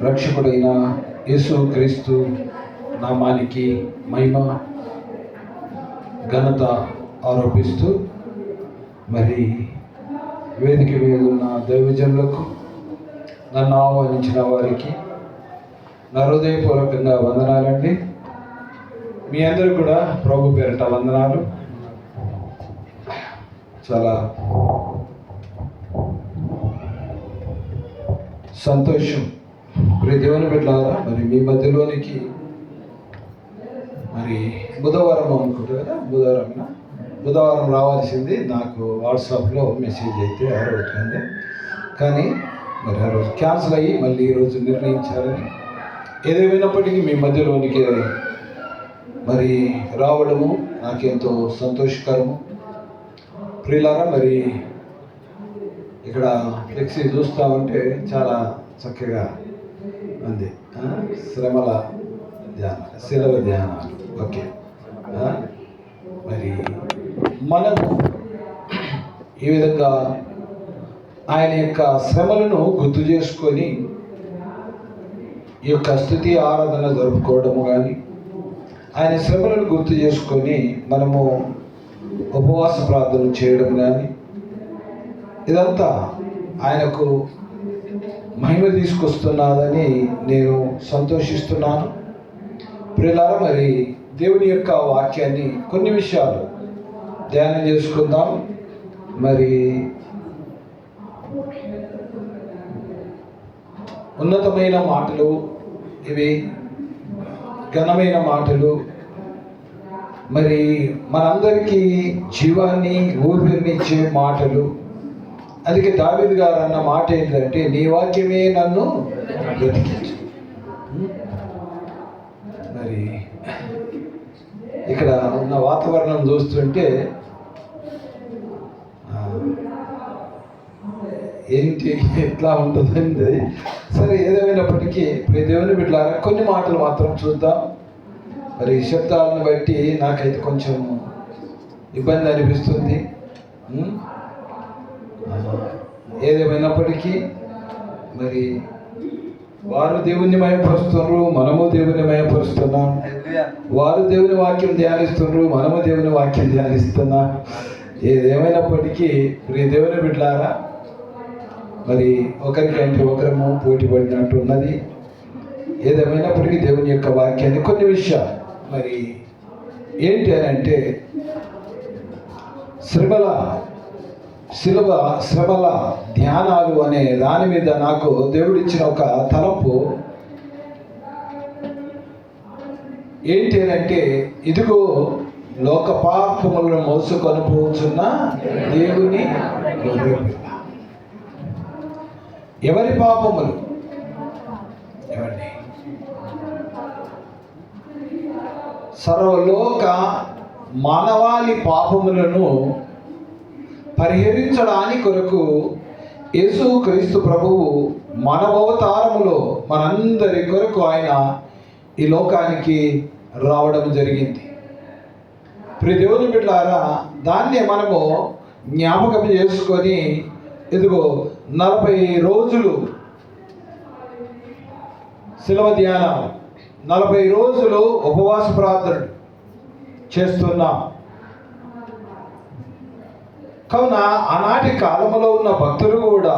రక్షకుడైన యేసు క్రీస్తు నామానికి మహిమ ఘనత ఆరోపిస్తూ మరి వేదిక మీద ఉన్న దైవజనులకు నన్ను ఆహ్వానించిన వారికి నా హృదయపూర్వకంగా వందనాలండి. మీ అందరూ కూడా ప్రభు పేరిట వందనాలు. చాలా సంతోషం. ప్రియ దేవుని బిడ్డలారా, మరి మీ మధ్యలోనికి మరి బుధవారం అనుకుంటా కదా, బుధవారం రావాల్సింది. నాకు వాట్సాప్లో మెసేజ్ అయితే ఆ రోజు ఉంది, కానీ మరి ఆ రోజు క్యాన్సిల్ అయ్యి మళ్ళీ ఈరోజు నిర్ణయించాలని. ఏదేమైనప్పటికీ మీ మధ్యలోనికి మరి రావడము నాకెంతో సంతోషకరము. ప్రియులారా, మరి ఇక్కడ ఫ్లెక్సీ చూస్తూ ఉంటే చాలా చక్కగా ఉంది. శ్రమల ధ్యానం, శిలవ ధ్యానాలు. ఓకే, మరి మనము ఈ విధంగా ఆయన యొక్క శ్రమలను గుర్తు చేసుకొని ఈ యొక్క స్తుతి ఆరాధన జరుపుకోవడము కానీ, ఆయన శ్రమలను గుర్తు చేసుకొని మనము ఉపవాస ప్రార్థన చేయడం కానీ, ఇదంతా ఆయనకు మహిమ తీసుకొస్తున్నదని నేను సంతోషిస్తున్నాను. ప్రియులారా, మరి దేవుని యొక్క వాక్యాన్ని కొన్ని విషయాలు ధ్యానం చేసుకుందాం. మరి ఉన్నతమైన మాటలు ఇవి, ఘనమైన మాటలు, మరి మనందరికీ జీవాన్ని ఊపిరినిచ్చే మాటలు. అందుకే దావీదు గారు అన్న మాట ఏంటంటే, నీ వాక్యమే నన్ను బ్రతికించు. మరి ఇక్కడ ఉన్న వాతావరణం చూస్తుంటే ఏంటి ఎట్లా ఉంటుందండి. సరే, ఏదేమైనప్పటికీ ప్రియ దేవుని బిడ్డలారా, కొన్ని మాటలు మాత్రం చూద్దాం. మరి శబ్దాలను బట్టి నాకైతే కొంచెం ఇబ్బంది అనిపిస్తుంది. ఏదేమైనప్పటికీ మరి వారు దేవుణ్ణి మయపరుస్తున్నారు, మనము దేవుని మయపరుస్తున్నాం. వారు దేవుని వాక్యం ధ్యానిస్తున్నారు, మనము దేవుని వాక్యం ధ్యానిస్తున్నాం. ఏదేమైనప్పటికీ ప్రియ దేవుని బిడ్డలారా, మరి ఒకరికంటే ఒకరము పోటీ పడినట్టు ఉన్నది. ఏదేమైనప్పటికీ దేవుని యొక్క వాక్యాన్ని కొన్ని విషయాలు మరి ఏంటి అని అంటే, శ్రమల ధ్యానాలు అనే దాని మీద నాకు దేవుడిచ్చిన ఒక తలంపు ఏంటి అని అంటే, ఇదిగో లోక పాపములను మోసుకొని పోతున్న దేవుని గొర్రెపిల్ల. ఎవరి పాపములు? ఎవరిని? సర్వలోక మానవాళి పాపములను పరిహరించడానికి కొరకు యేసు క్రీస్తు ప్రభువు మానవావతారములో మనందరి కొరకు ఆయన ఈ లోకానికి రావడం జరిగింది. ప్రియ దేవుని బిడ్డలారా, దాన్నే మనము జ్ఞాపకం చేసుకొని ఇదిగో 40 రోజులు శిలవ ధ్యానం, 40 రోజులు ఉపవాస ప్రార్థన చేస్తున్నాం. కావున ఆనాటి కాలంలో ఉన్న భక్తులు కూడా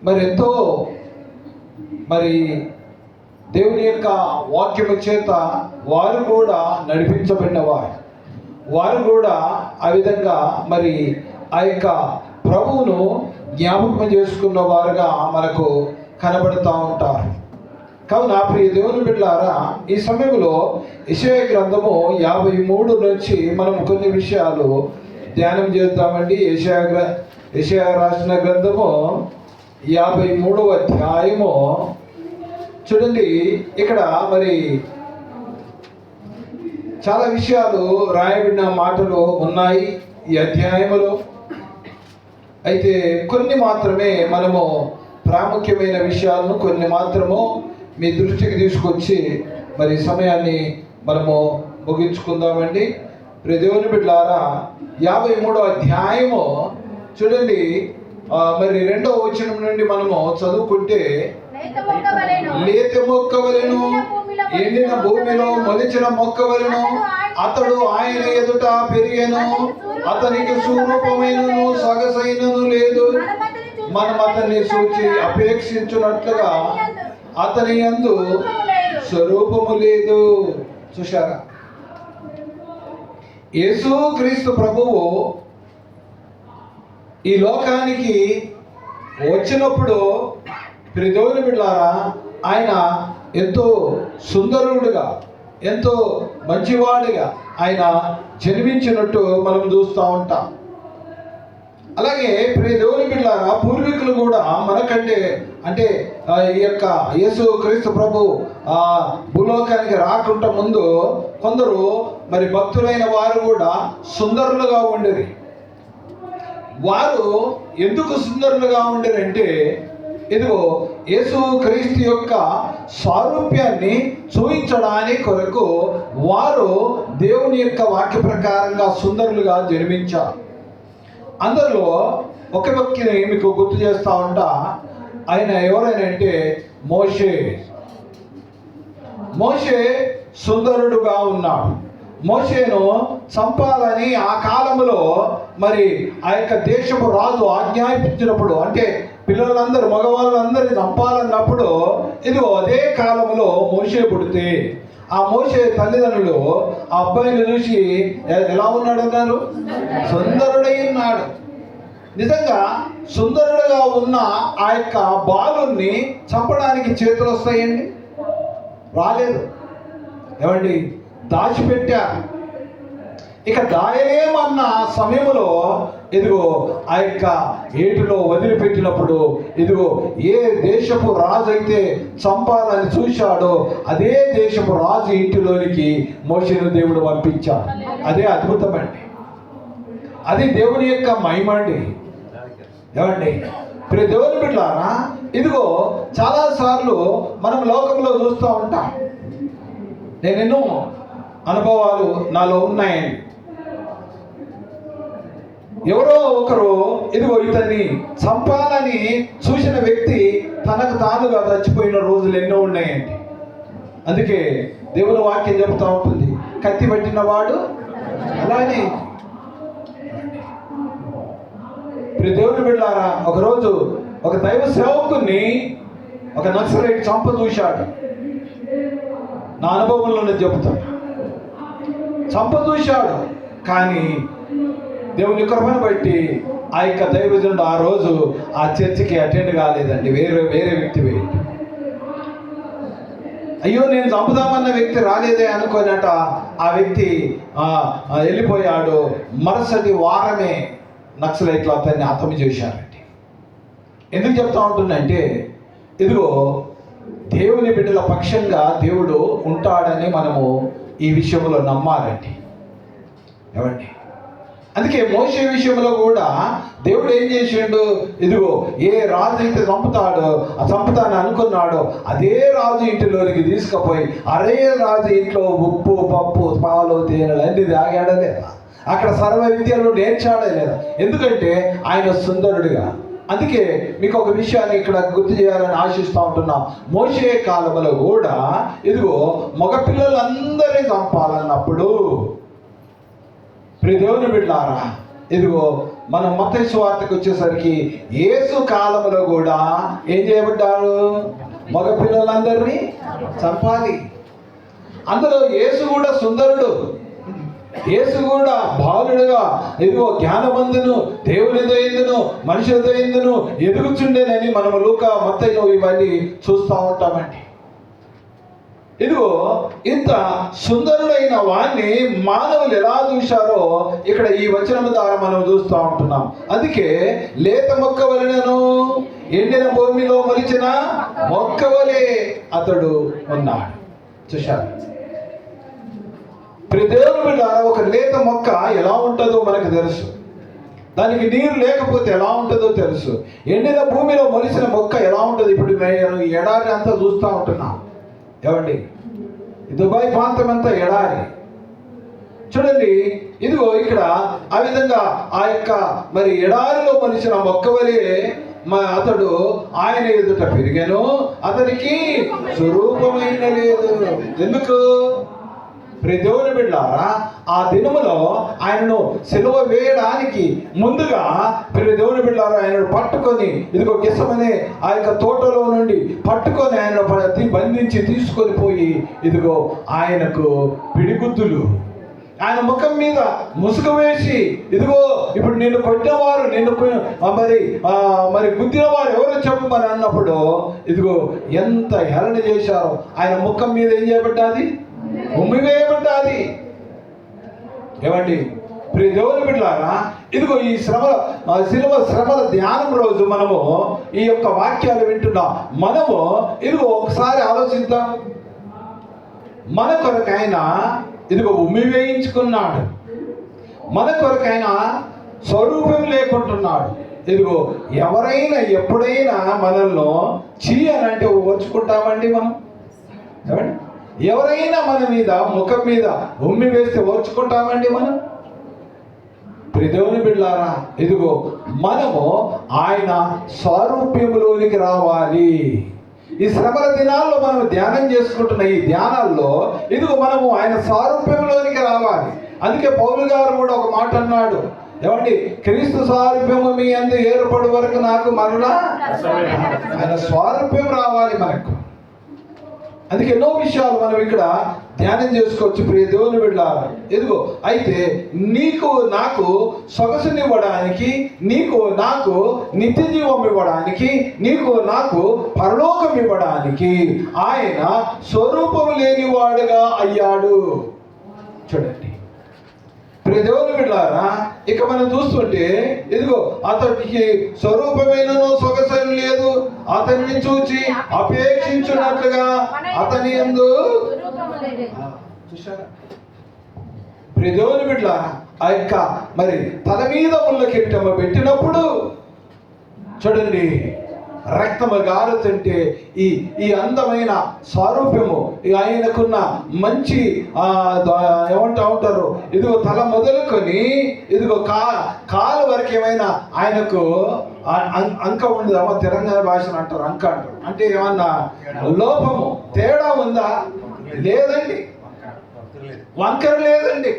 మరి ఎంతో మరి దేవుని యొక్క వాక్యము చేత వారు కూడా నడిపించబడినవారు. వారు కూడా ఆ విధంగా మరి ఆ యొక్క ప్రభువును జ్ఞాపకం చేసుకున్న వారుగా మనకు కనబడుతూ ఉంటారు. కావున ప్రియ దేవుని బిడ్డలారా, ఈ సమయంలో యెషయా గ్రంథము 53 నుంచి మనం కొన్ని విషయాలు ధ్యానం చేద్దామండి. యెషయా రాసిన గ్రంథము 53వ అధ్యాయము చూడండి. ఇక్కడ మరి చాలా విషయాలు రాయబడిన మాటలు ఉన్నాయి ఈ అధ్యాయములో. అయితే కొన్ని మాత్రమే మనము ప్రాముఖ్యమైన విషయాలను కొన్ని మాత్రము మీ దృష్టికి తీసుకొచ్చి మరి సమయాన్ని మనము ముగించుకుందామండి. ప్రియ దేవుని బిడ్డలారా, 53వ అధ్యాయము చూడండి, మరి 2వ వచనం నుండి మనము చదువుకుంటే, లేత మొక్క వలెను ఎండిన భూమిలో మొలిచిన మొక్క వలెను అతడు ఆయన ఎదుట పెరిగెను. అతనికి స్వరూపమైనను సొగసైనను లేదు. మనం అతన్ని చూచి అపేక్షించున్నట్లుగా అతని యందు స్వరూపము లేదు. చూశారా, యేసు క్రీస్తు ప్రభువు ఈ లోకానికి వచ్చినప్పుడు ప్రియదేవుని బిడ్డలారా, ఆయన ఎంతో సుందరుడుగా, ఎంతో మంచివాడిగా ఆయన జన్మించినట్టు మనం చూస్తూ ఉంటాం. అలాగే ప్రియదేవుని బిడ్డలారా, పూర్వీకులు కూడా మనకంటే అంటే ఈ యొక్క యేసు క్రీస్తు ప్రభు భూలోకానికి రాకుండా ముందు కొందరు మరి భక్తులైన వారు కూడా సుందరులుగా ఉండేది. వారు ఎందుకు సుందరులుగా ఉండేదంటే, ఇదిగో యేసు క్రీస్తు యొక్క సారూప్యాన్ని చూపించడానికి కొరకు వారు దేవుని యొక్క వాక్య ప్రకారంగా సుందరులుగా జన్మించారు. అందరిలో ఒక వ్యక్తిని మీకు గుర్తు చేస్తూ ఉంటా. ఆయన ఎవరైనా అంటే మోషే సుందరుడుగా ఉన్నాడు. మోషేను చంపాలని ఆ కాలంలో మరి ఆ యొక్క దేశపు రాజు ఆజ్ఞాపించినప్పుడు, అంటే పిల్లలందరూ మగవాళ్ళందరినీ చంపాలన్నప్పుడు, ఇదిగో అదే కాలంలో మోషే పుడితే ఆ మోషే తల్లిదండ్రులు ఆ అబ్బాయిని చూసి ఎలా ఉన్నాడు అన్నారు? సుందరుడై ఉన్నాడు. నిజంగా సుందరుడుగా ఉన్న ఆ యొక్క బాలుని చంపడానికి చేతులు వస్తాయండి? రాలేదు. ఏమండి, దాచిపెట్టారు. ఇక దాయలేమన్న సమయంలో ఇదిగో ఆ యొక్క ఏటిలో వదిలిపెట్టినప్పుడు, ఇదిగో ఏ దేశపు రాజు అయితే చంపాలని చూశాడో అదే దేశపు రాజు ఇంటిలోనికి మోషేను దేవుడు పంపించాడు. అదే అద్భుతమండి. అది దేవుని యొక్క మహిమండి. ఏమండి, ప్రియ దేవుని బిడ్డలారా, ఇదిగో చాలాసార్లు మనం లోకంలో చూస్తూ ఉంటాం. నేను ఎన్నో అనుభవాలు నాలో ఉన్నాయండి. ఎవరో ఒకరు ఇదిగో ఇతన్ని చంపాలని చూసిన వ్యక్తి తనకు తానుగా చచ్చిపోయిన రోజులు ఎన్నో ఉన్నాయండి. అందుకే దేవుని వాక్యం చెబుతూ ఉంటుంది, కత్తి పట్టిన వాడు అలానే. దేవుని బిడ్డలారా, ఒకరోజు ఒక దైవ సేవకుని ఒక నక్సలైట్ చంప చూశాడు. నా అనుభవంలోనే చెబుతాను. చంప చూశాడు, కానీ దేవుని కృపను బట్టి ఆ యొక్క దైవజనుడు ఆ రోజు ఆ చర్చికి అటెండ్ కాలేదండి. వేరే వ్యక్తి వేయండి. అయ్యో, నేను చంపుదామన్న వ్యక్తి రాలేదే అనుకోనట ఆ వ్యక్తి వెళ్ళిపోయాడు. మరుసటి వారమే నక్సలైట్లు అతన్ని హతము చేశారండి. ఎందుకు చెప్తా ఉంటుందంటే, ఇదిగో దేవుని బిడ్డల పక్షంగా దేవుడు ఉంటాడని మనము ఈ విషయంలో నమ్మాలండి. ఏమండి, అందుకే మోషే విషయంలో కూడా దేవుడు ఏం చేసిండు? ఇదిగో ఏ రాజు అయితే చంపుతాను అనుకున్నాడో అదే రాజు ఇంటిలోనికి తీసుకుపోయి అరే రాజు ఇంట్లో ఉప్పు పప్పు పాలు తేనెలు అన్ని తాగాడా లేదా? అక్కడ సర్వ విద్యలు నేర్చాడే లేదా? ఎందుకంటే ఆయన సుందరుడిగా. అందుకే మీకు ఒక విషయాన్ని ఇక్కడ గుర్తు చేయాలని ఆశిస్తూ ఉంటున్నాం. మోషే కాలంలో కూడా ఇదిగో మగపిల్లలందరినీ చంపాలన్నప్పుడు, ప్రియ దేవుని బిడ్డలారా, ఇదిగో మనం మత్తయి సువార్తకు వచ్చేసరికి యేసు కాలంలో కూడా ఏం చేయబడ్డారు? మగపిల్లలందరినీ చంపాలి. అందులో యేసు కూడా సుందరుడు, యేసు కూడా బాలుడుగా ఇదిగో జ్ఞానమందును దేవునితో ఎందును మనుషులతో ఎందును ఎదుగుచుండేనని మనము లూకా మత్తయిలో ఇవన్నీ చూస్తూ ఉంటామండి. ఇదిగో ఇంత సుందరుడైన వాణ్ణి మానవులు ఎలా చూశారో ఇక్కడ ఈ వచనం ద్వారా మనం చూస్తూ ఉంటున్నాం. అందుకే లేత మొక్క వలెను ఎండిన భూమిలో మొలిచిన మొక్క వలె అతడు ఉన్నాడు. చూశారు? దేవుని బిడ్డలారా, ఒక లేత మొక్క ఎలా ఉంటుందో మనకు తెలుసు. దానికి నీరు లేకపోతే ఎలా ఉంటుందో తెలుసు. ఎండిన భూమిలో మొలిసిన మొక్క ఎలా ఉంటుంది? ఇప్పుడు నేను ఎడారి అంతా చూస్తూ ఉంటున్నాం. ఏమండి, దుబాయ్ ప్రాంతం అంతా ఎడారి. చూడండి, ఇదిగో ఇక్కడ ఆ విధంగా ఆ యొక్క మరి ఎడారిలో మొలిచిన మొక్క వలె అతడు ఆయన ఎదుట పెరిగాను, అతనికి స్వరూపమైన లేదు. ఎందుకు? దేవుని బిడ్డలారా, ఆ దినములో ఆయనను సిలువ వేయడానికి ముందుగా దేవుని బిడ్డలారా ఆయనను పట్టుకొని, ఇదిగో గిసమనే ఆ యొక్క తోటలో నుండి పట్టుకొని ఆయన బంధించి తీసుకొని పోయి, ఇదిగో ఆయనకు పిడిగుద్దులు, ఆయన ముఖం మీద ముసుగు వేసి, ఇదిగో ఇప్పుడు నిన్ను కొట్టినవారు, నిన్ను మరి గుద్దిన వారు ఎవరో చెప్పమని అన్నప్పుడు, ఇదిగో ఎంత హేళన చేశారో. ఆయన ముఖం మీద ఏం చేయబడ్డాది? ఉమ్మివేయబడ్డాది. ఏమండి దేవుని బిడ్డలారా, ఇదిగో ఈ శిలువ శ్రమల ధ్యానం రోజు మనము ఈ యొక్క వాక్యాలు వింటున్నాం. మనము ఇదిగో ఒకసారి ఆలోచిద్దాం. మన కొరకైనా ఇదిగో ఉమ్మి వేయించుకున్నాడు, మన కొరకైనా స్వరూపం లేకుంటున్నాడు. ఇదిగో ఎవరైనా ఎప్పుడైనా మనల్ని చీ అని అంటే ఓర్చుకుంటామండి మనం? ఏమండి, ఎవరైనా మన మీద ముఖం మీద ఉమ్మి వేస్తే ఓర్చుకుంటామండి మనం? దేవుని బిడ్డలారా, ఇదిగో మనము ఆయన స్వరూప్యములోనికి రావాలి. ఈ శ్రమల దినాల్లో మనం ధ్యానం చేసుకుంటున్న ఈ ధ్యానాల్లో ఇదిగో మనము ఆయన స్వరూప్యంలోనికి రావాలి. అందుకే పౌలు గారు కూడా ఒక మాట అన్నాడు, ఏమండి, క్రీస్తు స్వరూప్యము మీ అందు ఏర్పడు వరకు నాకు మరలా ఆయన స్వరూప్యం రావాలి మనకు. అందుకే ఎన్నో విషయాలు మనం ఇక్కడ ధ్యానం చేసుకోవచ్చు దేవుని బిడ్డలారా. ఇదిగో అయితే నీకు నాకు సొగసునివ్వడానికి, నీకు నాకు నిత్య జీవం ఇవ్వడానికి, నీకు నాకు పరలోకం ఇవ్వడానికి ఆయన స్వరూపము లేనివాడుగా అయ్యాడు. చూడండి దేవుని బిడ్డలారా, ఇక మనం చూస్తుంటే ఇదిగో అతడికి స్వరూపమైనను సొగసైన లేదు, అతనిని చూచి అపేక్షించున్నట్లుగా అతని యందు చూశారా? దేవుని బిడ్డలారా, ఆ యొక్క మరి తల మీద ముళ్ళ కిరీటము పెట్టినప్పుడు చూడండి, రక్తము గారుతుంటే ఈ అందమైన స్వరూపము, ఆయనకున్న మంచి ఏమంటా ఉంటారు, ఇదిగో తల మొదలుకొని ఇదిగో కాలు వరకు ఏమైనా ఆయనకు అంక ఉందా? తెలంగాణ భాషను అంటారు అంక అంటారు. అంటే ఏమన్నా లోపము తేడా ఉందా? లేదండి, వంకర లేదండి.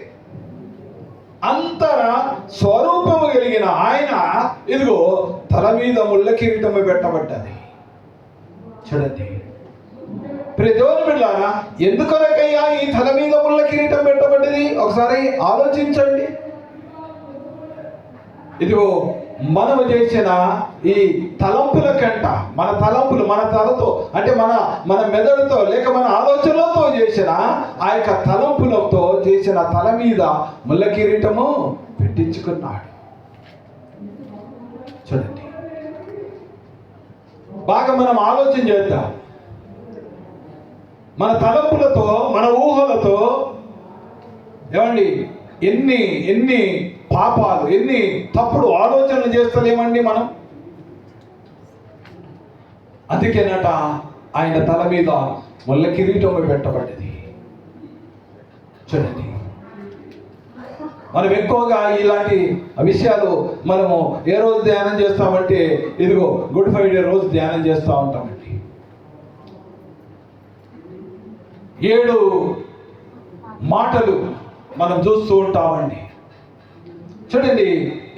అంతర స్వరూపము కలిగిన ఆయన ఇదిగో తల మీద ముళ్ళ కిరీటము పెట్టబడ్డది. చూడండి దేవుని బిడ్డలారా, ఎందుకొరకయ్యా ఈ తల మీద ముళ్ళ కిరీటం పెట్టబడ్డది? ఒకసారి ఆలోచించండి. ఇదిగో మనము చేసిన ఈ తలంపుల కంట, మన తలంపులు, మన తలతో అంటే మన మెదడుతో లేక మన ఆలోచనలతో చేసిన ఆ యొక్క తలంపులతో చేసిన తల మీద ముళ్ళ కిరీటము పెట్టించుకున్నాడు. చూడండి, బాగా మనం ఆలోచన చేద్దాం. మన తలంపులతో, మన ఊహలతో ఏమండి ఎన్ని పాపాలు, ఎన్ని తప్పుడు ఆలోచనలు చేస్తలేమండి మనం. అందుకేనట ఆయన తల మీద ముళ్ళ కిరీటం పెట్టబడ్డది. చూడండి, మనం ఎక్కువగా ఇలాంటి విషయాలు మనము ఏ రోజు ధ్యానం చేస్తామంటే ఇదిగో గుడ్ ఫ్రైడే రోజు ధ్యానం చేస్తూ ఉంటామండి. 7 మాటలు మనం చూస్తూ ఉంటామండి. చూడండి,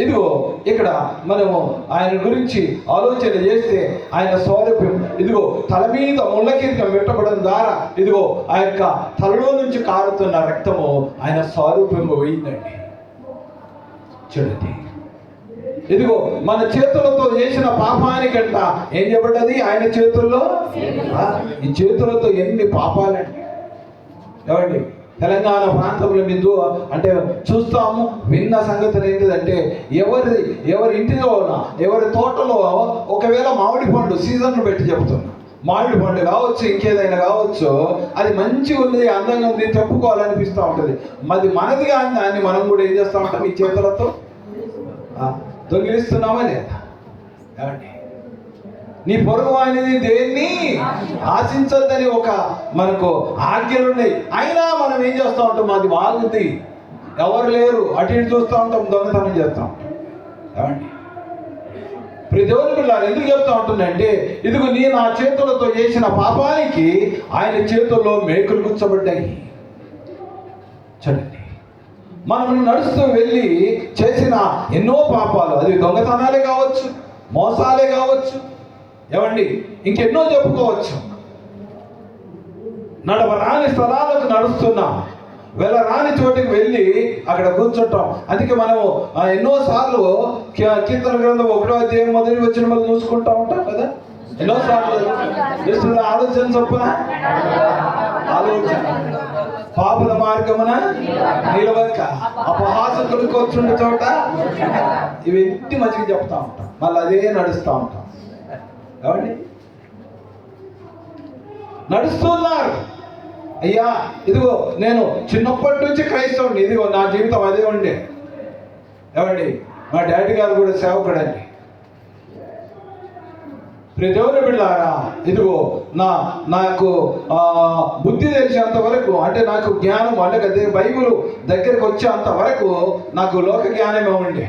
ఇదిగో ఇక్కడ మనము ఆయన గురించి ఆలోచన చేస్తే ఆయన స్వరూపం ఇదిగో తల మీద ముళ్ళ కిరీటం పెట్టబడడం ద్వారా ఇదిగో ఆ యొక్క తలలో నుంచి కారుతున్న రక్తము ఆయన స్వరూపము పోయిందండి. చూడండి, ఇదిగో మన చేతులతో చేసిన పాపానికంట ఏం చెప్పబడ్డది? ఆయన చేతుల్లో. ఈ చేతులతో ఎన్ని పాపాలండి. ఏమండి, తెలంగాణ ప్రాంతంలో మీరు అంటే చూస్తాము, విన్న సంగతులు ఏంటిదంటే ఎవరి ఇంటిలో ఎవరి తోటలో ఒకవేళ మామిడి పండు సీజన్ను పెట్టి చెప్తున్నా, మామిడి పండు కావచ్చు, ఇంకేదైనా కావచ్చు, అది మంచిగా ఉంది, అందంగా ఉంది, చెప్పుకోవాలనిపిస్తూ ఉంటుంది. మనది కానీ దాన్ని మనం కూడా ఏం చేస్తూ ఉంటాం? ఈ చేతులతో దొంగిలిస్తున్నామా లేదా? ఏమండి, నీ పొరుగు అనేది దేన్ని ఆశించద్దని ఒక మనకు ఆజ్ఞలు ఉన్నాయి. అయినా మనం ఏం చేస్తూ ఉంటాం? అది బాగుంది, ఎవరు లేరు, అటు ఇటు చూస్తూ ఉంటాం, దొంగతనం చేస్తాం. ఏమండి, దేవుని పిల్లలు ఎందుకు చెప్తా ఉంటుందంటే, ఇదిగో నీ నా చేతులతో చేసిన పాపానికి ఆయన చేతుల్లో మేకులు గుచ్చబడ్డాయి. చూడండి, మనం నడుస్తూ వెళ్ళి చేసిన ఎన్నో పాపాలు, అది దొంగతనాలే కావచ్చు, మోసాలే కావచ్చు, ఏమండి ఇంకెన్నో చెప్పుకోవచ్చు. నడవరాని స్థలాలకు నడుస్తున్నాం, వెళ్ళరాని చోటికి వెళ్ళి అక్కడ కూర్చుంటాం. అందుకే మనము ఎన్నోసార్లు కీర్తన గ్రంథం 1వ అధ్యాయం మొదటి వచనం చూసుకుంటా ఉంటాం కదా. ఎన్నోసార్లు ఆలోచన చొప్పున ఆలోచన పాపుల మార్గమున నిలవక అపహాసకులు కూర్చుండే చోట ఇవన్నీ మంచిగా చెప్తా ఉంటాం, మళ్ళీ అదే నడుస్తూ ఉంటాం. ఏమండి నడుస్తున్నారు, అయ్యా ఇదిగో నేను చిన్నప్పటి నుంచి క్రైస్తవుడిని, ఇదిగో నా జీవితం అదే ఉండే. ఏమండి మా డాడీ గారు కూడా సేవకుడండి. దేవుని బిడ్డలారా, ఇదిగో నాకు బుద్ధి తెలిసేంత వరకు, అంటే నాకు జ్ఞానం, అంటే బైబిల్ దగ్గరికి వచ్చేంత వరకు నాకు లోక జ్ఞానమే ఉండే.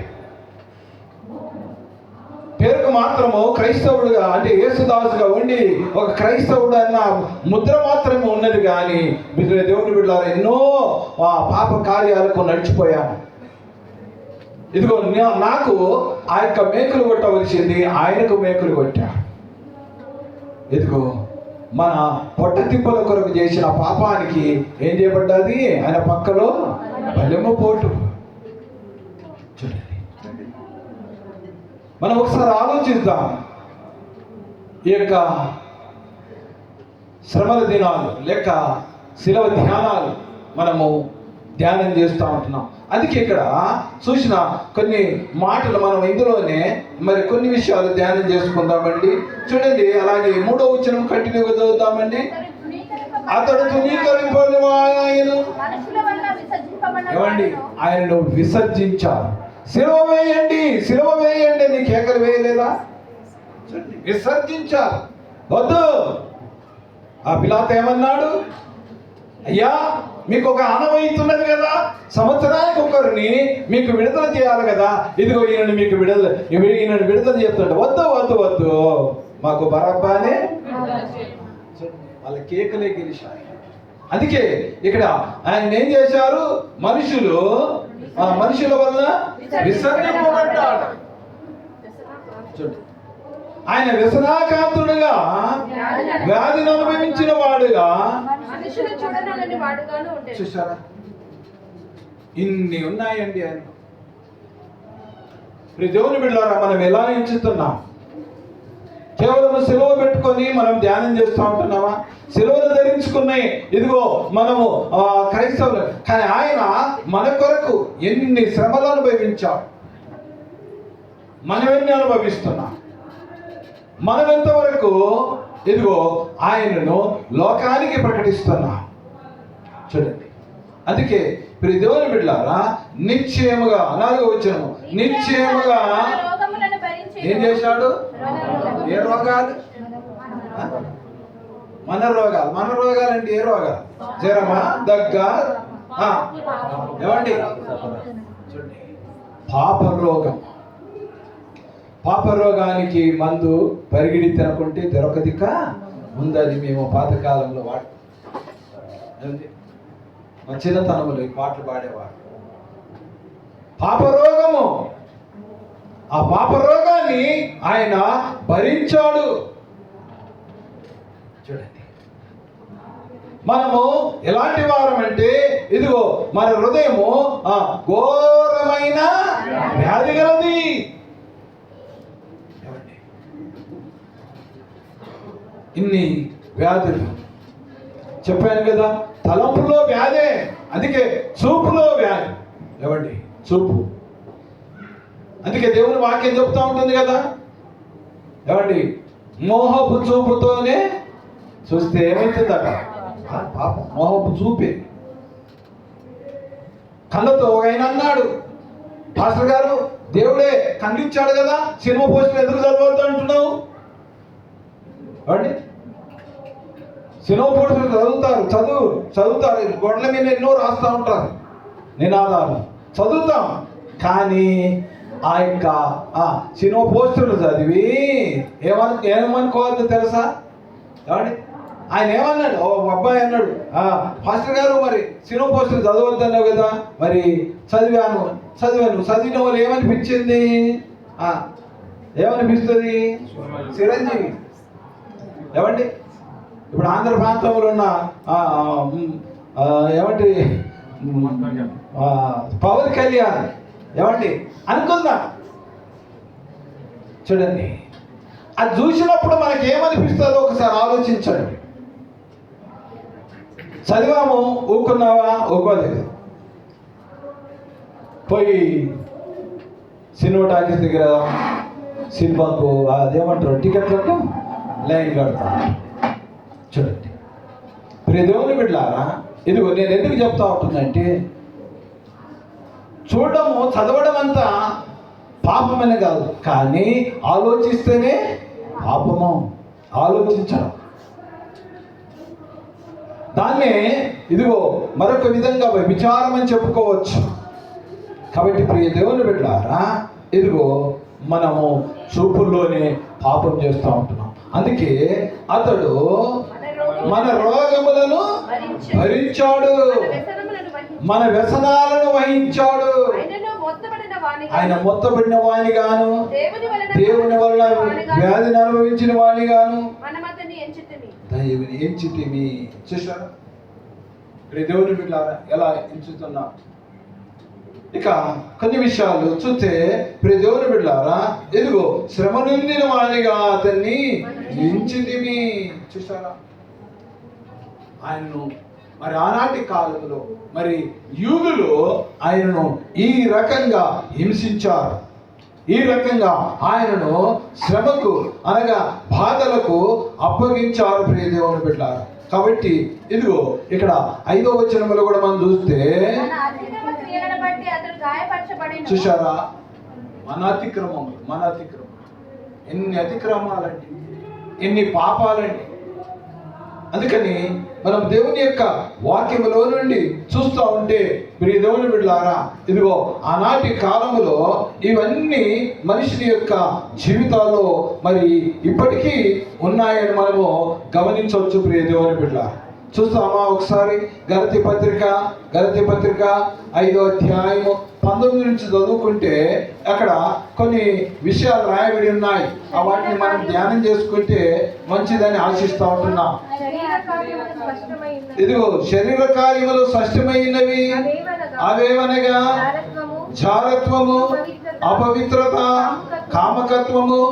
పేరుకు మాత్రము క్రైస్తవుడుగా, అంటే యేసుదాసుగా ఉండి ఒక క్రైస్తవుడు అన్న ముద్ర మాత్రమే ఉన్నది. కానీ దేవుని బిడ్డలారా, ఎన్నో పాప కార్యాలకు నడిచిపోయాను. ఇదిగో నాకు ఆ యొక్క మేకులు కొట్టవలసింది ఆయనకు మేకులు కొట్టా. ఇదిగో మన పొట్ట తిప్పల కొరకు చేసిన పాపానికి ఏం చేయబడ్డది? ఆయన పక్కలో బలెమ్మ పోటు. చూడండి, మనం ఒకసారి ఆలోచిద్దాం. ఈ యొక్క శ్రమల దినాలు లేక శిలవ ధ్యానాలు మనము ధ్యానం చేస్తూ ఉంటున్నాం. అందుకే ఇక్కడ చూసిన కొన్ని మాటలు మనం ఇందులోనే మరి కొన్ని విషయాలు ధ్యానం చేసుకుందామండి. చూడండి, అలాగే 3వ వచనం కంటిన్యూగా చదువుతామండి. అతడు తునీకరింపని ఆయన ఏమండి ఆయనను విసర్జించారు. సిలువ వేయండి, సిలువ వేయండి నీ కేకలు వేయలేదా? విసర్జించారు. వద్దు. ఆ పిలాతు ఏమన్నాడు? అయ్యా మీకు ఒక ఆనవాయితున్నది కదా, సంవత్సరానికి ఒకరిని మీకు విడుదల చేయాలి కదా, ఇదిగో ఈయనను మీకు ఈయనను విడుదల చేస్తుంటే వద్దు వద్దు వద్దు, మాకు బరబ్బానే. వాళ్ళ కేకలే గెలిచాయి. అందుకే ఇక్కడ ఆయన ఏం చేశారు? మనుషుల వల్ల విసర్జింపబడ్డాడు. చూడండి, ఆయన వ్యసనాకాంతుడుగా, వ్యాధిని అనుభవించిన వాడుగా, చూసారా ఇన్ని ఉన్నాయండి ఆయన. దేవుని బిడ్డలారా, మనం ఎలా ఎంచుతున్నాం? కేవలం సిలువ పెట్టుకొని మనం ధ్యానం చేస్తూ ఉంటున్నామా? సిలువను ధరించుకున్నాయి, ఇదిగో మనము క్రైస్తవులు. కానీ ఆయన మన కొరకు ఎన్ని శ్రమలు అనుభవించాడు, మనం ఎన్ని అనుభవిస్తున్నాం? మనం ఎంతవరకు ఇదిగో ఆయనను లోకానికి ప్రకటిస్తున్నాం? చూడండి, అందుకే దేవుని బిడ్డలారా, నిశ్చయముగా 4వ వచనము, నిశ్చయముగా ఏం చేశాడు? ఏ రోగాలు? మన రోగాలు అంటే ఏ రోగాలు? జ్వరమా, దగ్గ, ఏమండి చూడండి, పాప రోగానికి మందు పరిగిడి తినకుంటే దొరకదిక ఉందని మేము పాతకాలంలో మా చిన్నతనములు ఈ పాటలు పాడేవాడు. పాపరోగము, ఆ పాపరోగాన్ని ఆయన భరించాడు. చూడండి, మనము ఎలాంటి వారం అంటే, ఇదిగో మన హృదయము ఘోరమైన వ్యాధి గలది. ఇన్ని వ్యాధులు చెప్పాను కదా, తలంపులో వ్యాధే, అందుకే చూపులో వ్యాధి. ఏమండి చూపు, అందుకే దేవుని వాక్యం చెప్తా ఉంటుంది కదా, ఏమండి మోహపు చూపుతోనే చూస్తే ఏమవుతుందట? పాపం మోహపు చూపే. కళ్ళతో ఒక ఆయన అన్నాడు, పాస్టర్ గారు దేవుడే కన్నిచ్చాడు కదా, సినిమా పోస్టులు ఎందుకు చదవద్దు అంటున్నావు? సినిమా పోస్టులు చదువుతారు, గొడవల మీద ఎన్నో రాస్తూ ఉంటారు, నినాదాలు చదువుతాం. కానీ ఆ యొక్క సినిమా పోస్టర్లు చదివి ఏమనుకోవద్దు తెలుసా? ఏమండి, ఆయన ఏమన్నాడు? ఓ అబ్బాయి అన్నాడు, పాస్టర్ గారు మరి సినిమా పోస్టర్లు చదవద్దన్నావు కదా, మరి చదివాను. చదివిన వాళ్ళు ఏమనిపించింది? ఏమనిపిస్తుంది? చిరంజీవి. ఏమండి, ఇప్పుడు ఆంధ్ర ప్రాంతంలో ఉన్న ఏమంటే పవన్ కళ్యాణ్ ఏమండి అనుకుందాం. చూడండి, అది చూసినప్పుడు మనకి ఏమనిపిస్తుందో ఒకసారి ఆలోచించండి. చదివాము, ఊరుకున్నావా? ఊరుకోలేదు. పోయి సినిమా టాకీస్ దగ్గర సినిమాకు అదేమంటారు టికెట్లకు లైన్ కడతాం. చూడండి ప్రియ దేవుని బిడ్డలారా, ఇదిగో నేను ఎందుకు చెప్తా ఉంటుందంటే, చూడడము చదవడం అంతా పాపమని కాదు, కానీ ఆలోచిస్తేనే పాపము. ఆలోచించడం దాన్నే ఇదిగో మరొక విధంగా విచారం అని చెప్పుకోవచ్చు. కాబట్టి ప్రియ దేవుని బిడ్డలారా, ఇదిగో మనము చూపుల్లోనే పాపం చేస్తూ ఉంటున్నాం. అందుకే అతడు మన రోగములను భరించాడు, మన వ్యసనాలను వహించాడు. ఆయన మొత్తబడిన వాణి గాను, దేవుని వలన వ్యాధిని అనుభవించిన వాణి గాను దేవుని ఎంచితిమి. చూశారు దేవుని బిడ్డలారా ఎలా ఎంచుతున్నా. ఇక కొన్ని విషయాలు చూస్తే ప్రియ దేవుని బిడ్డలారా, ఇదిగో శ్రమ నొందిన వానిగా అతన్ని ఎంచితిమి. చూసారా, ఆయనను మరి ఆనాటి కాలంలో మరి యూదులు ఆయనను ఈ రకంగా హింసించారు. ఈ రకంగా ఆయనను శ్రమకు అనగా బాధలకు అప్పగించారు ప్రియ దేవుని బిడ్డలారా. కాబట్టి ఇదిగో ఇక్కడ 5వ వచనంలో కూడా మనం చూస్తే చూశారా, మన అతిక్రమం ఎన్ని అతిక్రమాలండి, ఎన్ని పాపాలండి. అందుకని మనం దేవుని యొక్క వాక్యములో నుండి చూస్తూ ఉంటే ప్రియ దేవుని బిడ్డలారా, ఇదిగో ఆనాటి కాలంలో ఇవన్నీ మనిషిని యొక్క జీవితాల్లో మరి ఇప్పటికీ ఉన్నాయని మనము గమనించవచ్చు. ప్రియ దేవుని బిడ్డలారా, చూస్తామా ఒకసారి గలతీ పత్రిక 5వ అధ్యాయము 19 నుంచి చదువుకుంటే అక్కడ కొన్ని విషయాలు రాయబడి ఉన్నాయి. వాటిని మనం ధ్యానం చేసుకుంటే మంచిదని ఆశిస్తూ ఉంటున్నాం. ఇదిగో శరీర కార్యములు స్పష్టమైనవి, అవేవనగా జారత్వము, అపవిత్రత, కామకత్వము,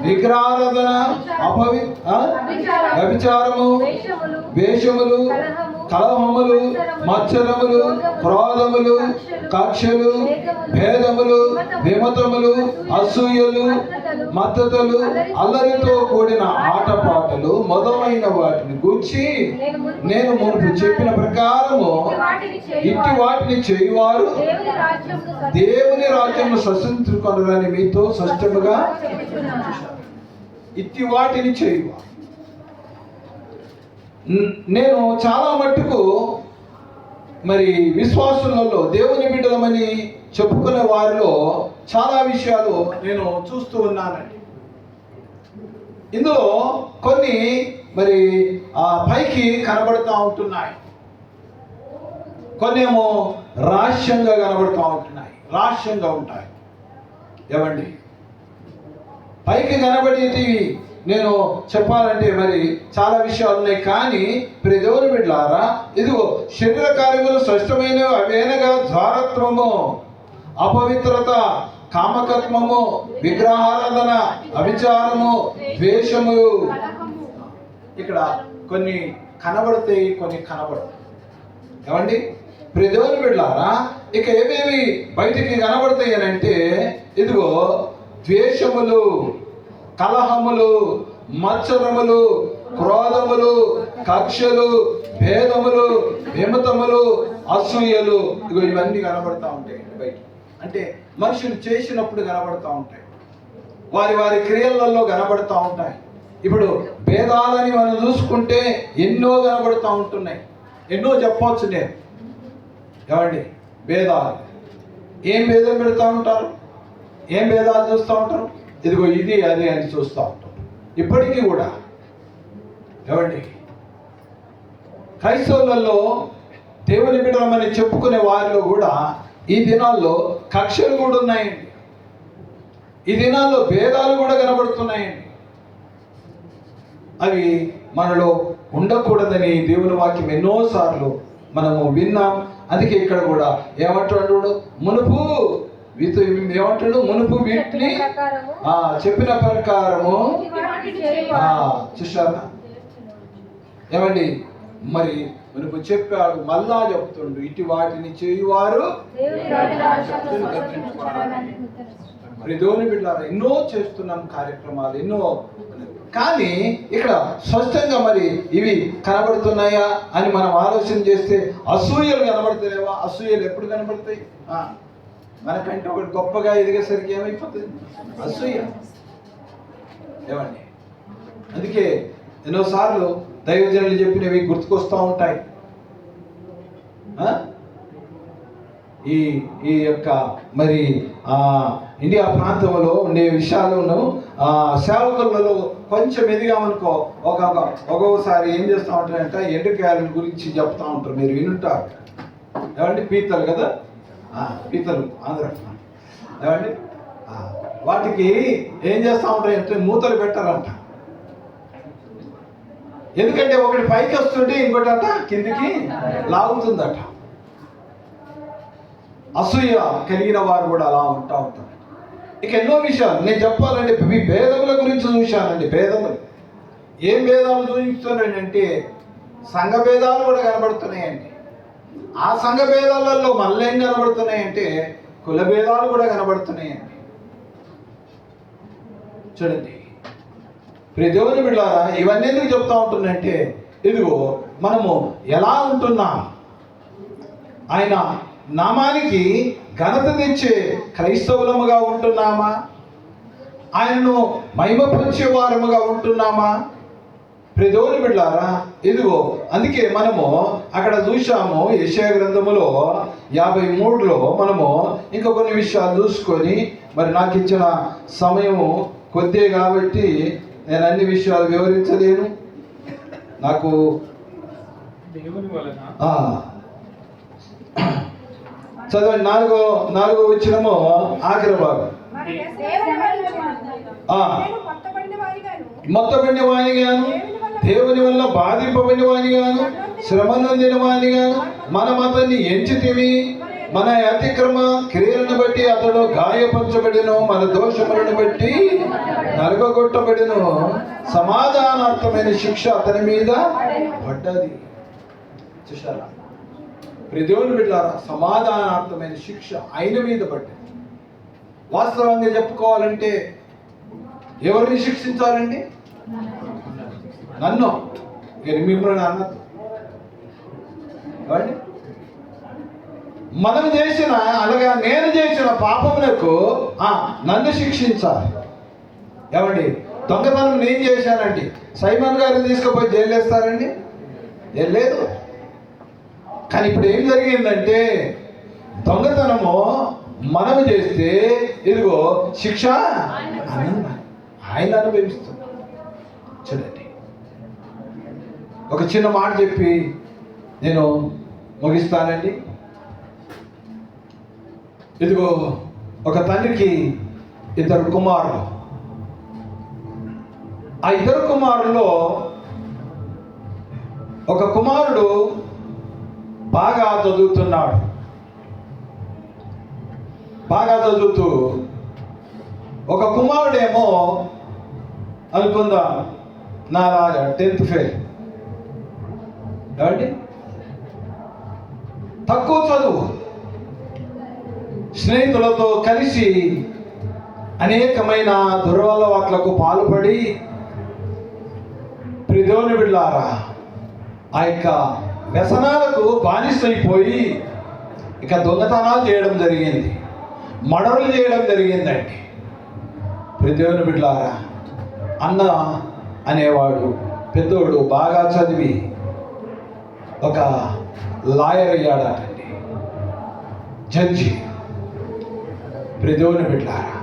విగ్రహారాధన, వ్యభిచారము, వేషములు, కలహములు, మత్సరములు, క్రోధములు, కక్షలు, భేదములు, విమతములు, అసూయలు, మద్దతులు, అల్లరితో కూడిన ఆటపాటలు మొదలైన వాటిని గూర్చి నేను మునుపు చెప్పిన ప్రకారము ఇట్టి వాటిని చేయువారు దేవుని రాజ్యమును స్వతంత్రుకొనరని మీతో స్పష్టముగా ఇట్టి వాటిని చేయువారు. నేను చాలా మట్టుకు మరి విశ్వాసులలో దేవుని బిడ్డలమని చెప్పుకునే వారిలో చాలా విషయాలు నేను చూస్తూ ఉన్నానండి. ఇందులో కొన్ని మరి పైకి కనబడుతూ ఉంటున్నాయి, కొన్ని ఏమో రహస్యంగా కనబడుతూ ఉంటున్నాయి, రహస్యంగా ఉంటాయి. ఏమండి, పైకి కనబడేది నేను చెప్పాలంటే మరి చాలా విషయాలు ఉన్నాయి. కానీ ప్రియ దేవుని బిడ్డలారా, ఇదిగో శరీర కార్యములు స్పష్టమైనవి, అవేనగా జారత్వము, అపవిత్రత, కామకత్వము, విగ్రహారాధన, అభిచారము, ద్వేషములు. ఇక్కడ కొన్ని కనబడతాయి, కొన్ని కనబడతాయి. ఏమండి ప్రియ దేవుని బిడ్డలారా, ఇక ఏమేమి బయటికి కనబడతాయి అని అంటే, ఇదిగో ద్వేషములు, కలహములు, మత్సరములు, క్రోధములు, కక్షలు, భేదములు, విమతములు, అసూయలు. ఇగో ఇవన్నీ కనబడతా ఉంటాయి బయట. అంటే మనుషులు చేసినప్పుడు కనబడతా ఉంటాయి, వారి వారి క్రియలలో కనబడతా ఉంటాయి. ఇప్పుడు భేదాలని మనం చూసుకుంటే ఎన్నో కనబడతా ఉంటున్నాయి, ఎన్నో చెప్పవచ్చు నేను. ఏమండి భేదాలు, ఏం భేదం పెడతా ఉంటారు? ఏం భేదాలు చూస్తూ ఉంటారు? ఇదిగో ఇది అది అని చూస్తూ ఉంటాం. ఇప్పటికీ కూడా ఏమండి, క్రైస్తవులలో దేవుని బిడ్డలమని చెప్పుకునే వారిలో కూడా ఈ దినాల్లో కక్షలు కూడా ఉన్నాయండి. ఈ దినాల్లో భేదాలు కూడా కనబడుతున్నాయండి. అవి మనలో ఉండకూడదని దేవుని వాక్యం ఎన్నోసార్లు మనము విన్నాం. అందుకే ఇక్కడ కూడా ఏమంటాడు, మునుపు ఏమంటాడు, మునుపు వీటిని చెప్పిన ప్రకారము చూసారా ఏమండి, మరి మునుపు చెప్పాడు, మళ్ళా చెప్తుండు, ఇటు వాటిని చేయువారు దేవుని బిడ్డలారా ఎన్నో చేస్తున్నాం కార్యక్రమాలు ఎన్నో. కానీ ఇక్కడ స్పష్టంగా మరి ఇవి కనబడుతున్నాయా అని మనం ఆలోచన చేస్తే అసూయలు కనబడతాయేవా? అసూయలు ఎప్పుడు కనబడతాయి? మనకంటే ఒకటి గొప్పగా ఎదిగేసరికి ఏమైపోతుంది? అసూయ. ఏమండి, అందుకే ఎన్నోసార్లు దైవజనులు చెప్పినవి గుర్తుకొస్తూ ఉంటాయి. ఈ యొక్క మరి ఇండియా ప్రాంతంలో ఉండే విషయాలను సేవకులలో కొంచెం ఎదిగామనుకో ఒక్కొక్కసారి ఏం చేస్తూ ఉంటారంటే ఎండుకాయల గురించి చెప్తా ఉంటారు. మీరు వినుంటారు ఏమండి, పీతలు కదా, పీతలు ఆంధ్ర ఏమండి, వాటికి ఏం చేస్తూ ఉంటారంటే మూతలు పెట్టారంట. ఎందుకంటే ఒకటి పైకి వస్తుంటే ఇంకోటి అంట కిందికి లాగుతుందట. అసూయ కలిగిన వారు కూడా అలా ఉంటా ఉంటారు. ఇక ఎన్నో విషయాలు నేను చెప్పాలంటే ఈ భేదముల గురించి చూశానండి. భేదములు ఏం భేదాలు చూపిస్తున్నాయంటే సంఘ భేదాలు కూడా కనబడుతున్నాయండి. ఆ సంఘ భేదాలలో మళ్ళీ ఏం కనబడుతున్నాయంటే కుల భేదాలు కూడా కనబడుతున్నాయండి. చూడండి ప్రియ దేవుని బిడ్డలారా, ఇవన్నీ ఎందుకు చెప్తా ఉంటుందంటే ఇదిగో మనము ఎలా ఉంటున్నాం, ఆయన నామానికి ఘనత తెచ్చే క్రైస్తవులముగా ఉంటున్నామా, ఆయనను మహిమపరిచే వారముగా ఉంటున్నామా? ప్రియ దేవుని బిడ్డలారా, ఇదిగో అందుకే మనము అక్కడ చూసాము యెషయా గ్రంథములో 53లో మనము ఇంకా కొన్ని విషయాలు చూసుకొని, మరి నాకు ఇచ్చిన సమయము కొద్దే కాబట్టి నేను అన్ని విషయాలు వివరించలేను. నాకు దేవుని వలన చదవండి, నాలుగో వచ్చినము ఆఖరి భాగం. మొత్తబడిన వానిగాను, దేవుని వల్ల బాధింపబడిన వానిగాను, శ్రమ నొందిన వానిగాను మనం అతన్ని ఎంచితిమి. మన అతిక్రమ క్రియలను బట్టి అతడు గాయపరచబడిను, మన దోషములను బట్టి నరగొట్టబడిను, సమాధానార్థమైన శిక్ష అతని మీద పడ్డది. చూసారా ప్రియ దేవుని బిడ్డలారా, సమాధానార్థమైన శిక్ష ఆయన మీద పడ్డది. వాస్తవంగా చెప్పుకోవాలంటే ఎవరిని శిక్షించాలండి? నన్ను, మిమ్మల్ని అన్నది. మనం చేసిన అనగా నేను చేసిన పాపములకు నన్ను శిక్షించాలి. ఏమండి, దొంగతనం నేను చేశానండి, సైమన్ గారిని తీసుకుపోయి జైలు వేస్తారండి? ఏం లేదు. కానీ ఇప్పుడు ఏం జరిగిందంటే దొంగతనము మనము చేస్తే ఇదిగో శిక్ష ఆయన అనుభవిస్తుంది. చూడండి, ఒక చిన్న మాట చెప్పి నేను ముగిస్తానండి. ఇదిగో ఒక తండ్రికి ఇద్దరు కుమారులు. ఆ ఇద్దరు కుమారుల్లో ఒక కుమారుడు బాగా చదువుతున్నాడు. బాగా చదువుతూ ఒక కుమారుడేమో అనుకుందాం నాలాగా 10th ఫెయిల్. ఏమండి, తక్కువ చదువు, స్నేహితులతో కలిసి అనేకమైన దురలవాట్లకు పాల్పడి ప్రియ దేవుని బిడ్డలారా ఆ యొక్క వ్యసనాలకు బానిసైపోయి ఇక దొంగతనాలు చేయడం జరిగింది, మర్డర్లు చేయడం జరిగిందండి. ప్రియ దేవుని బిడ్డలారా, అన్న అనేవాడు పెద్దోడు బాగా చదివి ఒక లాయర్ అయ్యాడండి, జడ్జి. ప్రియ దేవుని బిడ్డలారా,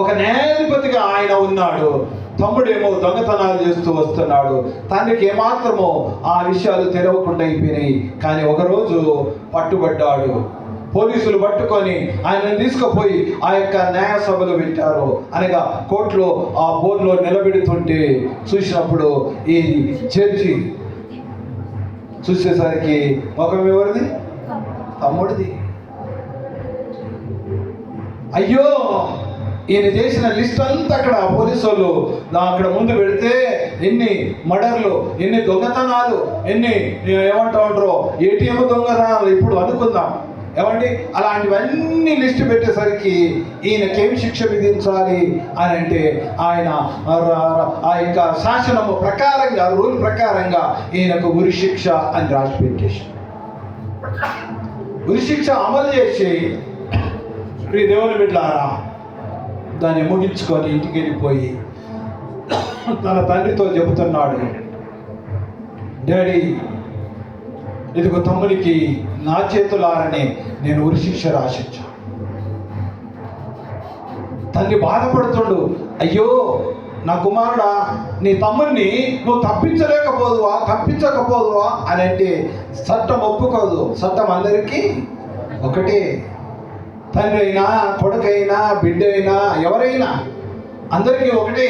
ఒక న్యాయాధిపతిగా ఆయన ఉన్నాడు. తమ్ముడేమో దొంగతనాలు చేస్తూ వస్తున్నాడు. తండ్రికి ఏమాత్రమో ఆ విషయాలు తెలవకుండా అయిపోయినాయి. కానీ ఒకరోజు పట్టుబడ్డాడు. పోలీసులు పట్టుకొని ఆయనను తీసుకుపోయి ఆ యొక్క న్యాయ సభలో పెట్టారు. అనగా కోర్టులో ఆ బోర్డులో నిలబెడుతుంటే చూసినప్పుడు ఈ జడ్జి చూసేసరికి ముఖం ఎవరిది? తమ్ముడిది. అయ్యో, ఈయన చేసిన లిస్ట్ అంతా అక్కడ పోలీసు వాళ్ళు అక్కడ ముందు పెడితే ఎన్ని మర్డర్లు, ఎన్ని దొంగతనాలు, ఎన్ని ఏమంటా ఉంటారో ఏటీఎం దొంగతనాలు ఇప్పుడు అనుకుందాం ఏమండి, అలాంటివన్నీ లిస్టు పెట్టేసరికి ఈయనకేమి శిక్ష విధించాలి అని అంటే ఆయన ఆ యొక్క శాసనము ప్రకారంగా, రూల్ ప్రకారంగా ఈయనకు ఉరి శిక్ష అని రాసి పెట్టేసి ఉరి శిక్ష అమలు చేసి ప్రియ దేవుని బిడ్డలారా దాన్ని ముగించుకొని ఇంటికి వెళ్ళిపోయి తన తండ్రితో చెబుతున్నాడు, డాడీ ఇదిగో తమ్మునికి నా చేతులారనే నేను ఉరి శిక్ష రాసిచ్చా. తండ్రి బాధపడుతుండు, అయ్యో నా కుమారుడా, నీ తమ్ముడిని నువ్వు తప్పించకపోదువా అని అంటే చట్టం ఒప్పుకోదు. చట్టం అందరికీ ఒకటే. తండ్రి అయినా, కొడుకైనా, బిడ్డ అయినా, ఎవరైనా అందరికీ ఒకటే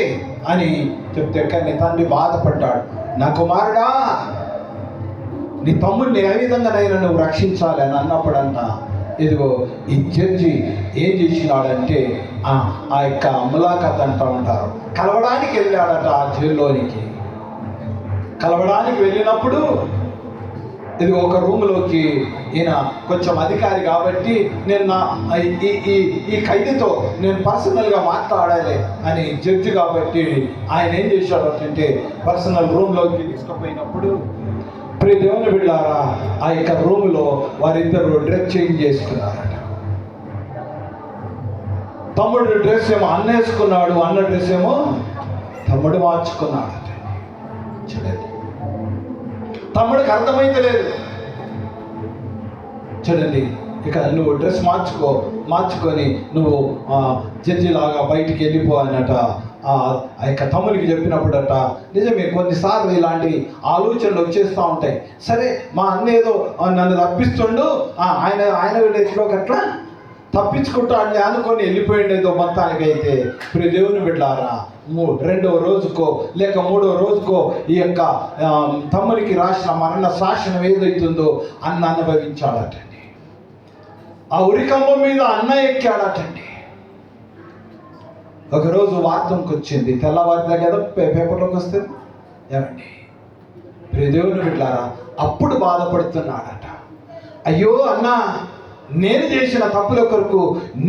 అని చెప్తే, కానీ తండ్రి బాధపడ్డాడు, నా కుమారుడా నీ తమ్ముడిని ఏ విధంగానైనా నువ్వు రక్షించాలి అని అన్నప్పుడంట ఇదిగో ఈ జడ్జి ఏం చేసినాడంటే ఆ యొక్క ములాఖత్ అంటూ ఉంటారు, కలవడానికి వెళ్ళాడట ఆ జైల్లోనికి. కలవడానికి వెళ్ళినప్పుడు ఇది ఒక రూమ్లోకి ఈయన కొంచెం అధికారి కాబట్టి నేను ఈ ఖైదీతో నేను పర్సనల్గా మాట్లాడాలి అని జడ్జి కాబట్టి ఆయన ఏం చేశాడు అంటే పర్సనల్ రూమ్లోకి తీసుకుపోయినప్పుడు ప్రియ దేవుని బిడ్డలారా ఆ యొక్క రూమ్లో వారిద్దరు డ్రెస్ చేంజ్ చేసుకున్నారట. తమ్ముడు డ్రెస్ ఏమో అన్న వేసుకున్నాడు, అన్న డ్రెస్ ఏమో తమ్ముడు మార్చుకున్నాడు. చూడండి, తమ్ముడికి అర్థమైతే లేదు. చూడండి, ఇక నువ్వు డ్రెస్ మార్చుకొని నువ్వు జడ్జిలాగా బయటికి వెళ్ళిపో అన్నట ఆ యొక్క తమ్ముడికి చెప్పినప్పుడట, నిజమే కొన్నిసార్లు ఇలాంటి ఆలోచనలు వచ్చేస్తూ ఉంటాయి. సరే మా అన్న ఏదో నన్ను తప్పిస్తుండు, ఆయన విలేజ్లోకి అట్లా తప్పించుకుంటాడని అనుకొని వెళ్ళిపోయింది ఏదో మొత్తానికి. అయితే ఇప్పుడు దేవుని బిడ్డలారా రెండవ రోజుకో లేక మూడవ రోజుకో ఈ యొక్క తమ్ముడికి రాసిన మరణ శాసనం ఏదైతుందో అన్న అనుభవించాడటండి. ఆ ఉరికంబం మీద అన్న ఎక్కాడటండి. ఒకరోజు వార్తంకి వచ్చింది, తెల్లవారితే కదా పేపర్లోకి వస్తుంది ఏమండి. దేవుని బిడ్డలారా అప్పుడు బాధపడుతున్నాడట, అయ్యో అన్న నేను చేసిన తప్పుల కొరకు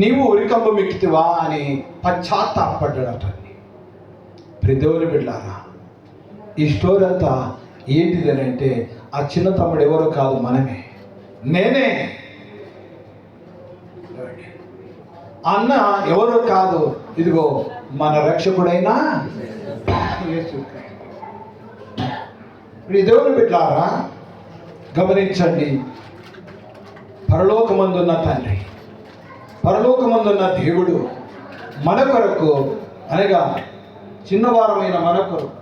నీవు ఉరికంబం ఎక్కితివా అని పశ్చాత్తాపడ్డాడటండి. దేవుని బిడ్డలారా ఈ స్టోరీ అంతా ఏంటిదని అంటే ఆ చిన్న తమ్ముడు ఎవరో కాదు, మనమే, నేనే. అన్న ఎవరో కాదు, ఇదిగో మన రక్షకుడైనా దేవుని బిడ్డలారా గమనించండి, పరలోకమందున్న తండ్రి, పరలోకమందున్న దేవుడు మన కొరకు అనగా చిన్నవారమైన మన కొరకు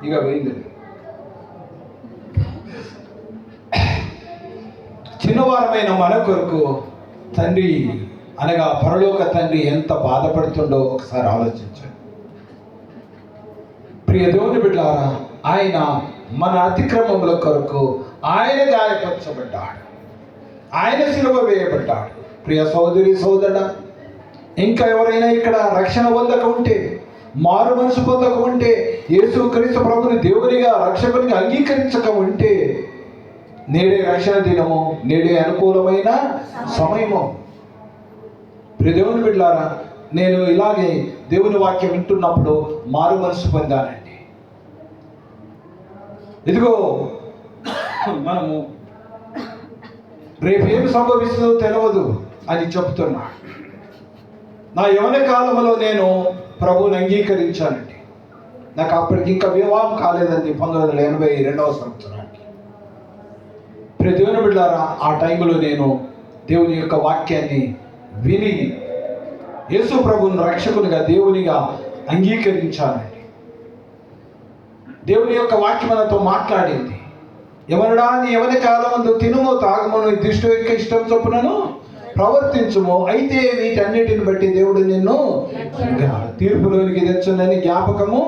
ఇక పోయింది. చిన్నవారమైన మన కొరకు తండ్రి అనగా పరలోక తండ్రి ఎంత బాధపడుతుండో ఒకసారి ఆలోచించండి. ప్రియ దేవుని బిడ్డలారా ఆయన మన అతిక్రమముల కొరకు ఆయన గాయపరచబడ్డాడు, ఆయన సిలువ వేయబడ్డాడు. ప్రియ సోదరి సోదరుడా, ఇంకా ఎవరైనా ఇక్కడ రక్షణ పొందక ఉంటే, మారు మనసు పొందక ఉంటే, యేసుక్రీస్తు ప్రభుని దేవునిగా రక్షకునిగా అంగీకరించక ఉంటే, నేడే రక్షణ దినము, నేడే అనుకూలమైన సమయము. ప్రియ దేవుని బిడ్డలారా నేను ఇలాగే దేవుని వాక్యం వింటున్నప్పుడు మారు మనసు పొందానండి. ఇదిగో మనము రేపు ఏమి సంభవిస్తుందో తెలియదు అని చెప్తున్నా. నా యవన కాలంలో నేను ప్రభువుని అంగీకరించానండి. నాకు అప్పటికి ఇంకా వివాహం కాలేదండి, 1982 సంవత్సరానికి. ప్రియ దేవుని బిడ్డలారా, ఆ టైంలో నేను దేవుని యొక్క వాక్యాన్ని విని యేసు ప్రభువును రక్షకునిగా దేవునిగా అంగీకరించానండి. దేవుని యొక్క వాక్యం మనతో మాట్లాడింది. ఎవనడా నీ ఎవరి కాలమందు తినుము తాగుమును దుష్టు యొక్క ఇష్టం చొప్పునను ప్రవర్తించుము, అయితే వీటన్నిటిని బట్టి దేవుడు నిన్ను తీర్పులోనికి తెచ్చునని జ్ఞాపకము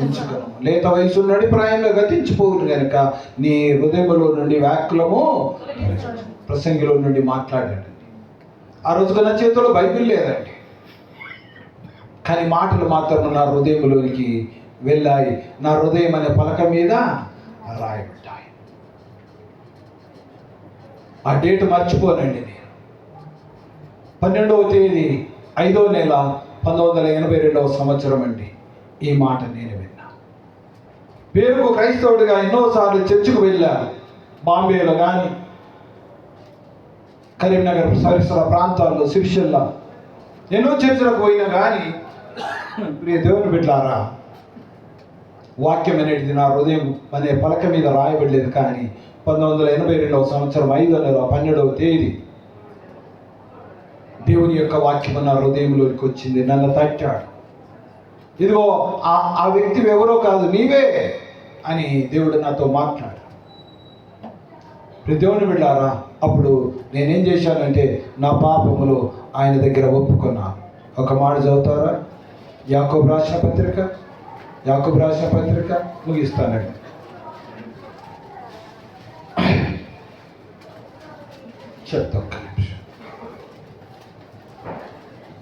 ఉంచుకొను. లేత వయసు నడి ప్రాయంలో గతించిపోవును కనుక నీ హృదయంలో నుండి వ్యాకులము ప్రసంగిలో నుండి మాట్లాడాడండి. ఆ రోజుకు నా చేతిలో బైబిల్ లేదండి, కానీ మాటలు మాత్రం నా హృదయంలోనికి వెళ్ళాయి. నా హృదయం అనే పలక మీద రాయబడ్డాయి. ఆ డేట్ మర్చిపోనండి. నేను 12వ తేదీ 5వ నెల 1982వ సంవత్సరం అండి ఈ మాట నేను విన్నా. పేరుకు క్రైస్తవుడిగా ఎన్నోసార్లు చర్చికి వెళ్ళాను. బాంబేలో కానీ, కరీంనగర్ పరిసర ప్రాంతాల్లో, సిరిసిల్ల ఎన్నో చర్చలకు పోయినా కానీ ప్రియ దేవుని బిడ్డలారా, వాక్యం అనేది నా హృదయం అనే పలక మీద రాయబడలేదు. కానీ 1982వ సంవత్సరం 5వ నెల 12వ తేదీ దేవుని యొక్క వాక్యం నా హృదయంలోకి వచ్చింది. నన్ను తట్టాడు. ఇదిగో ఆ వ్యక్తి ఎవరో కాదు, నీవే అని దేవుడు నాతో మాట్లాడు. దేవుని బిడ్డలారా, అప్పుడు నేనేం చేశానంటే నా పాపములు ఆయన దగ్గర ఒప్పుకున్నాను. ఒక మాట చదువుతారా? యాకోబు రాసిన పత్రిక ముగిస్తానండి. చెప్తా ఒక్క నిమిషం.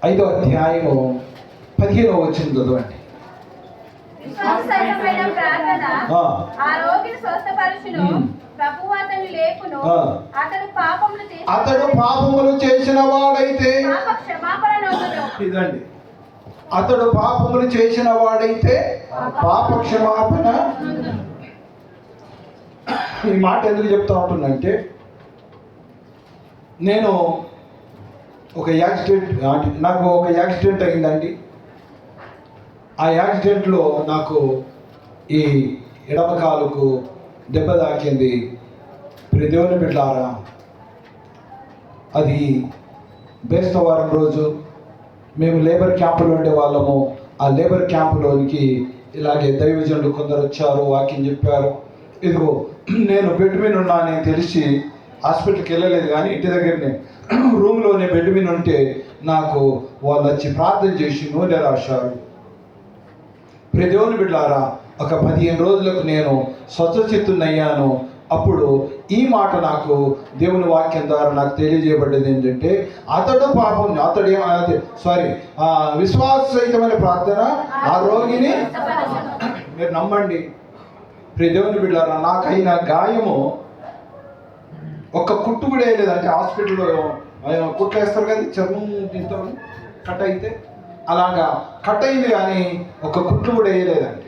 5వ అధ్యాయము 15వ వచనం చదవండి. అతడు పాపములు చేసిన వాడైతే, ఇదండి, అతడు పాపములు చేసిన వాడైతే పాప క్షమాపణ. ఈ మాట ఎందుకు చెప్తా ఉంటుందంటే, నాకు ఒక యాక్సిడెంట్ అయిందండి. ఆ యాక్సిడెంట్లో నాకు ఈ ఎడమ కాలుకు దెబ్బ తాకింది. దేవుని బిడ్డలారా, అది బేస్తవారం రోజు మేము లేబర్ క్యాంపులో ఉండే వాళ్ళము. ఆ లేబర్ క్యాంపులోనికి ఇలాగే దైవజనులు కొందరు వచ్చారు, వాక్యం చెప్పారు. ఇదిగో నేను బెడ్ మీద ఉన్నానని తెలిసి హాస్పిటల్కి వెళ్ళలేదు, కానీ ఇంటి దగ్గరనే రూమ్లోనే బెడ్ మీద ఉంటే నాకు వాళ్ళు వచ్చి ప్రార్థన చేసి నూనె రాశారు. దేవుని బిడ్డలారా, ఒక 15 రోజులకు నేను స్వచ్ఛచిత్తునయ్యాను. అప్పుడు ఈ మాట నాకు దేవుని వాక్యం ద్వారా నాకు తెలియజేయబడ్డది ఏంటంటే, విశ్వాసరహితమైన ప్రార్థన ఆ రోగిని, మీరు నమ్మండి ప్రియ దేవుని బిడ్డలారా, నాకైన గాయము ఒక్క కుట్టు కూడా వేయలేదంటే. హాస్పిటల్లో కుట్లు వేస్తారు కదా, చర్మం దీంతో కట్ అయితే అలాగా కట్ అయింది, కానీ ఒక కుట్లు కూడా వేయలేదండి.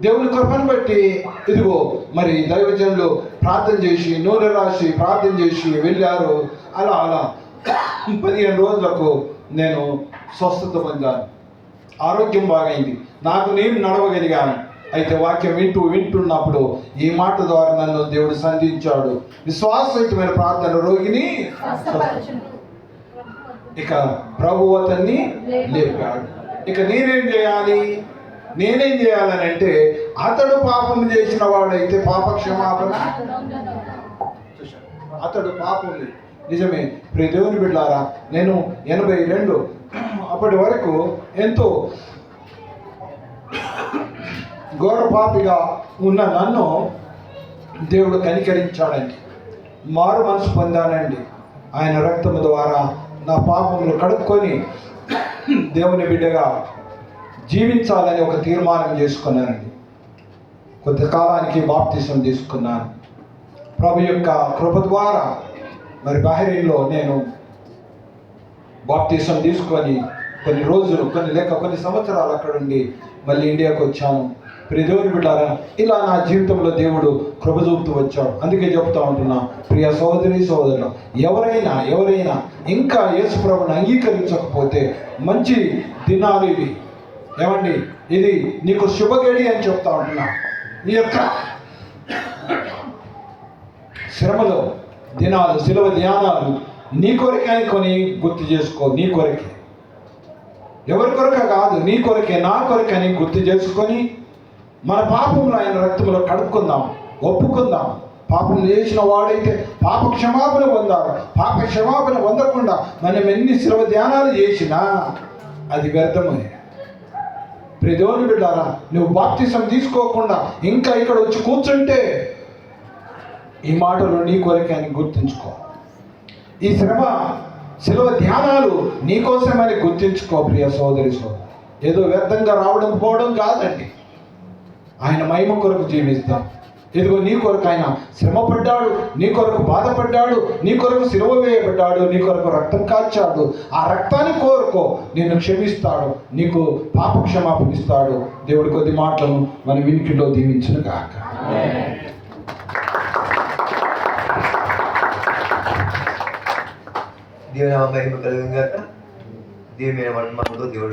దేవుని కృపను బట్టి ఇదిగో మరి దైవజనులు ప్రార్థన చేసి నూనె రాసి ప్రార్థన చేసి వెళ్ళారు. అలా 15 రోజులకు నేను స్వస్థత పొందాను. ఆరోగ్యం బాగైంది. నాకు నేను నడవగలిగాను. అయితే వాక్యం వింటున్నప్పుడు ఈ మాట ద్వారా నన్ను దేవుడు సంధించాడు. విశ్వాసరహితమైన ప్రార్థన రోగిని, ఇక ప్రభువు అతన్ని లేపాడు. ఇక నేనేం చేయాలని అంటే, అతడు పాపం చేసిన వాడైతే పాప క్షమాపణ. అతడు పాపం నిజమే ప్రియ దేవుని బిడ్డలారా, నేను 82 అప్పటి వరకు ఎంతో ఘోర పాపిగా ఉన్న నన్ను దేవుడు కనికరించాడండి. మారు మనసు పొందానండి. ఆయన రక్తము ద్వారా నా పాపములు కడుక్కొని దేవుని బిడ్డగా జీవించాలని ఒక తీర్మానం చేసుకున్నానండి. కొంతకాలానికి బాప్తిసం తీసుకున్నాను. ప్రభు యొక్క కృప ద్వారా మరి బహరీన్లో నేను బాప్తిసం తీసుకొని కొన్ని సంవత్సరాలు అక్కడ ఉండి మళ్ళీ ఇండియాకు వచ్చాను. ప్రియ దేవుని బిడ్డలారా, ఇలా నా జీవితంలో దేవుడు కృప చూపుతూ వచ్చాడు. అందుకే చెప్తా ఉంటున్నా, ప్రియ సోదరులు, ఎవరైనా ఇంకా యేసు ప్రభువుని అంగీకరించకపోతే మంచి దినాలు ఇవి. ఏమండి, ఇది నీకు శుభగడి అని చెప్తా ఉంటున్నా. ఈ యొక్క శ్రమలో దినాలు, శిలువ ధ్యానాలు నీ కొరకే అనుకొని గుర్తు చేసుకో. నీ కొరకే, ఎవరి కొరక కాదు, నీ కొరకే, నా కొరకే అని గుర్తు చేసుకొని మన పాపంలో ఆయన రక్తంలో కడుక్కుందాం, ఒప్పుకుందాం. పాపం చేసిన వాడైతే పాప క్షమాపణ పొందాలి. పాప క్షమాపణ పొందకుండా మనం ఎన్ని శిలువ ధ్యానాలు చేసినా అది వ్యర్థమే. ప్రియదేవుని బిడ్డారా, నువ్వు బాప్తిసం తీసుకోకుండా ఇంకా ఇక్కడ వచ్చి కూర్చుంటే ఈ మాటలు నీ కొరకే అని గుర్తుంచుకో. ఈ శ్రమ శిలువ ధ్యానాలు నీకోసమని గుర్తుంచుకో ప్రియ సోదరి సోదరు. ఏదో వ్యర్థంగా రావడం పోవడం కాదండి. ఆయన మహిమ కొరకు జీవిస్తాం. ఇదిగో నీ కొరకు ఆయన శ్రమ పడ్డాడు, నీ కొరకు బాధపడ్డాడు, నీ కొరకు సిలువ వేయబడ్డాడు, నీ కొరకు రక్తం కార్చాడు. ఆ రక్తాన్ని కోరుకో, నిన్ను క్షమిస్తాడు, నీకు పాప క్షమాపణ ఇస్తాడు. దేవుడి కొద్ది మాటలను మన వినికిలో దీవించును గాక. దేవుని మహిమ కలుగును గాక. దేవుని మనతో దేవుడు